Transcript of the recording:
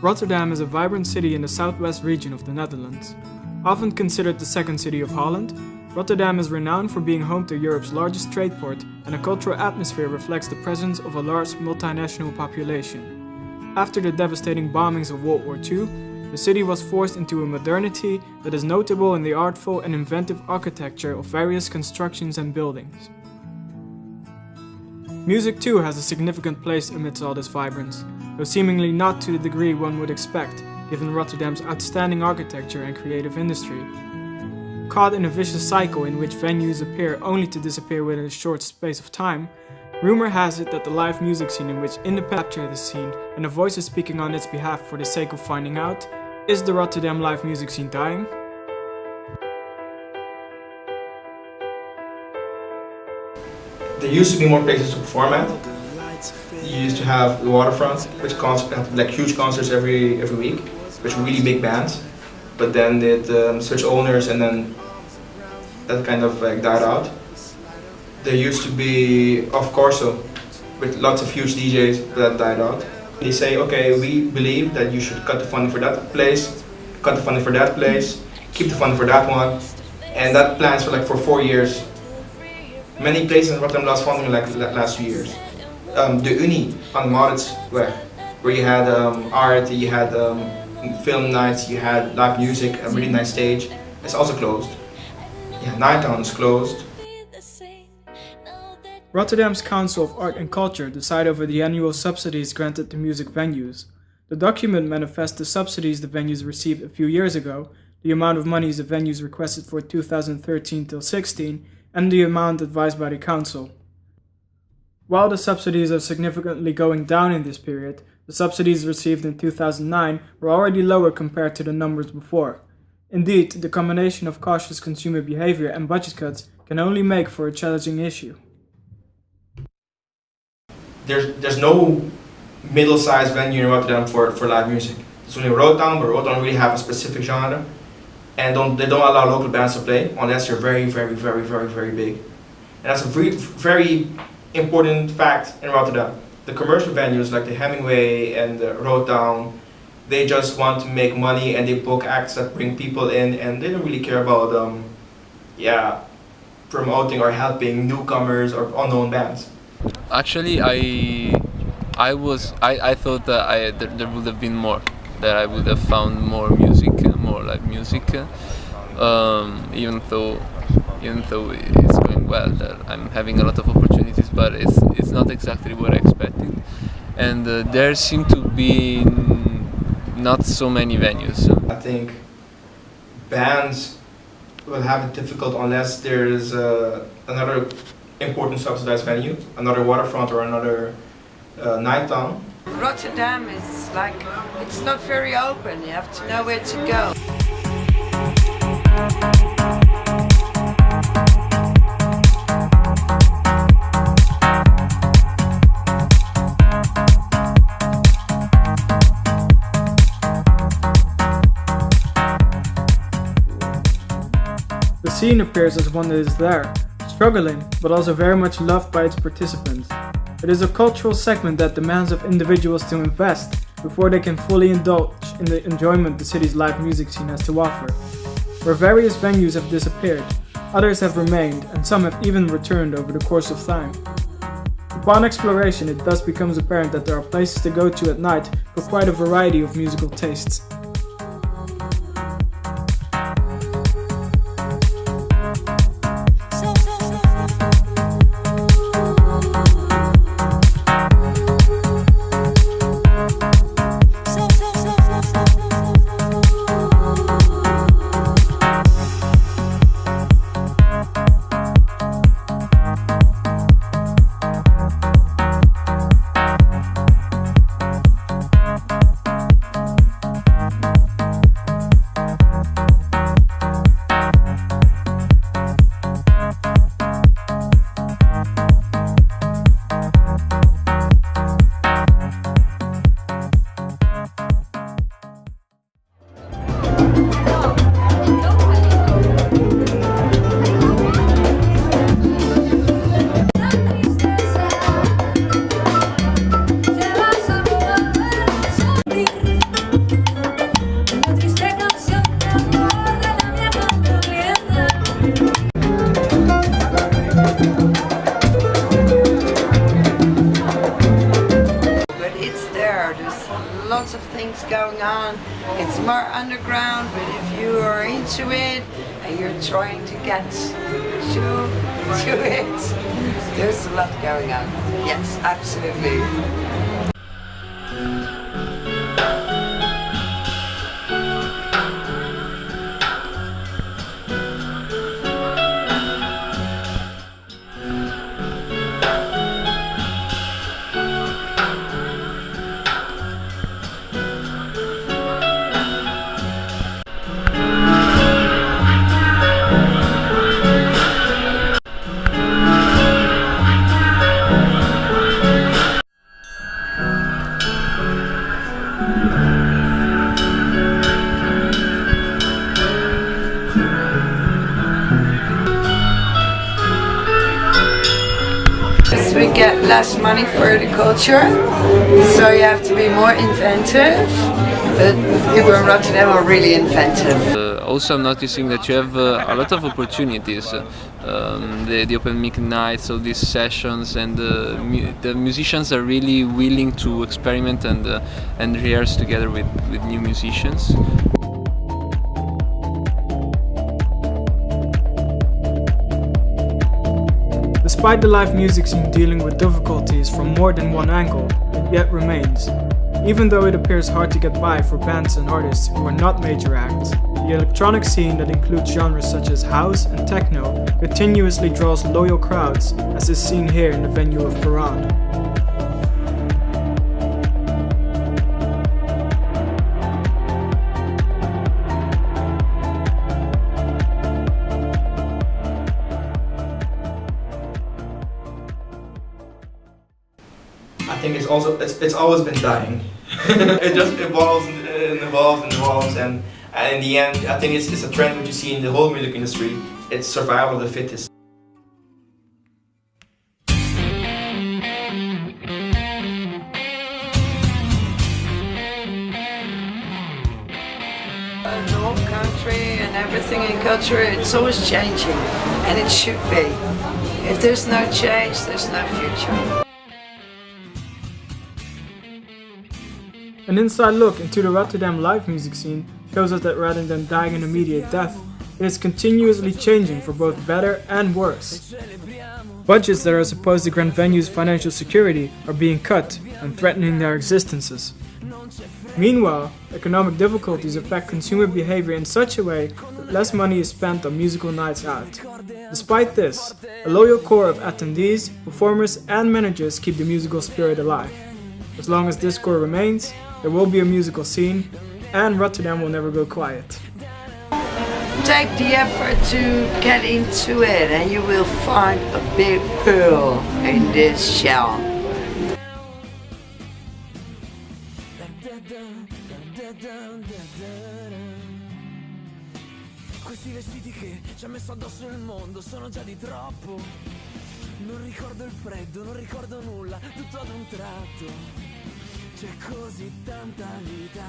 Rotterdam is a vibrant city in the southwest region of the Netherlands. Often considered the second city of Holland, Rotterdam is renowned for being home to Europe's largest trade port, and a cultural atmosphere reflects the presence of a large multinational population. After the devastating bombings of World War II, the city was forced into a modernity that is notable in the artful and inventive architecture of various constructions and buildings. Music too has a significant place amidst all this vibrance, though seemingly not to the degree one would expect, given Rotterdam's outstanding architecture and creative industry. Caught in a vicious cycle in which venues appear only to disappear within a short space of time, rumor has it that the live music scene in which independent capture the scene and the voices speaking on its behalf for the sake of finding out, is the Rotterdam live music scene dying? There used to be more places to perform at. You used to have the Waterfront, which had like huge concerts every week, which were really big bands. But then it switched owners, and then that kind of like died out. There used to be Off Corso, with lots of huge DJs, but that died out. They say, okay, we believe that you should cut the funding for that place, cut the funding for that place, keep the funding for that one, and that plans for 4 years. Many places in Rotterdam lost funding like the last few years. The Unie on Mauritsweg, where you had art, you had film nights, you had live music, a really nice stage, it's also closed. Yeah, Nighttown is closed. Rotterdam's Council of Art and Culture decide over the annual subsidies granted to music venues. The document manifests the subsidies the venues received a few years ago, the amount of monies the venues requested for 2013-16, and the amount advised by the council. While the subsidies are significantly going down in this period, the subsidies received in 2009 were already lower compared to the numbers before. Indeed, the combination of cautious consumer behavior and budget cuts can only make for a challenging issue. There's no middle-sized venue in Rotterdam for live music. It's only Rotterdam, but Rotterdam really have a specific genre, and they don't allow local bands to play unless you're very, very, very, very, very big. And that's a very important fact in Rotterdam. The commercial venues like the Hemingway and the Rotterdam, they just want to make money, and they book acts that bring people in, and they don't really care about promoting or helping newcomers or unknown bands. Actually, I thought that there would have been more, that I would have found more music, more live music, even though it's going well, that I'm having a lot of opportunities, but it's not exactly what I expected, and there seem to be not so many venues. I think bands will have it difficult unless there is another important subsidized venue, another Waterfront or another Nighttown. Rotterdam is it's not very open, you have to know where to go. The scene appears as one that is there, struggling, but also very much loved by its participants. It is a cultural segment that demands of individuals to invest before they can fully indulge in the enjoyment the city's live music scene has to offer. Where various venues have disappeared, others have remained, and some have even returned over the course of time. Upon exploration, it thus becomes apparent that there are places to go to at night for quite a variety of musical tastes. there. There's lots of things going on. It's more underground, but if you are into it and you're trying to get to it, there's a lot going on. Yes, absolutely. We get less money for the culture, so you have to be more inventive, but people in Rotterdam are really inventive. Also I'm noticing that you have a lot of opportunities, the open mic nights, all these sessions, and the musicians are really willing to experiment and rehearse together with new musicians. Despite the live music scene dealing with difficulties from more than one angle, it yet remains. Even though it appears hard to get by for bands and artists who are not major acts, the electronic scene that includes genres such as house and techno continuously draws loyal crowds, as is seen here in the venue of Parade. I think it's always been dying. It just evolves and evolves and evolves, and in the end, I think it's a trend which you see in the whole music industry. It's survival of the fittest. The whole country and everything in culture, it's always changing, and it should be. If there's no change, there's no future. An inside look into the Rotterdam live music scene shows us that rather than dying an immediate death, it is continuously changing for both better and worse. Budgets that are supposed to grant venues financial security are being cut and threatening their existences. Meanwhile, economic difficulties affect consumer behavior in such a way that less money is spent on musical nights out. Despite this, a loyal core of attendees, performers and managers keep the musical spirit alive. As long as this core remains, there will be a musical scene, and Rotterdam will never go quiet. Take the effort to get into it, and you will find a big pearl in this shell. Questi vestiti che ci ha messo addosso nel mondo sono già di troppo. Non ricordo il freddo, non ricordo nulla, tutto ad un tratto. C'è così tanta vita.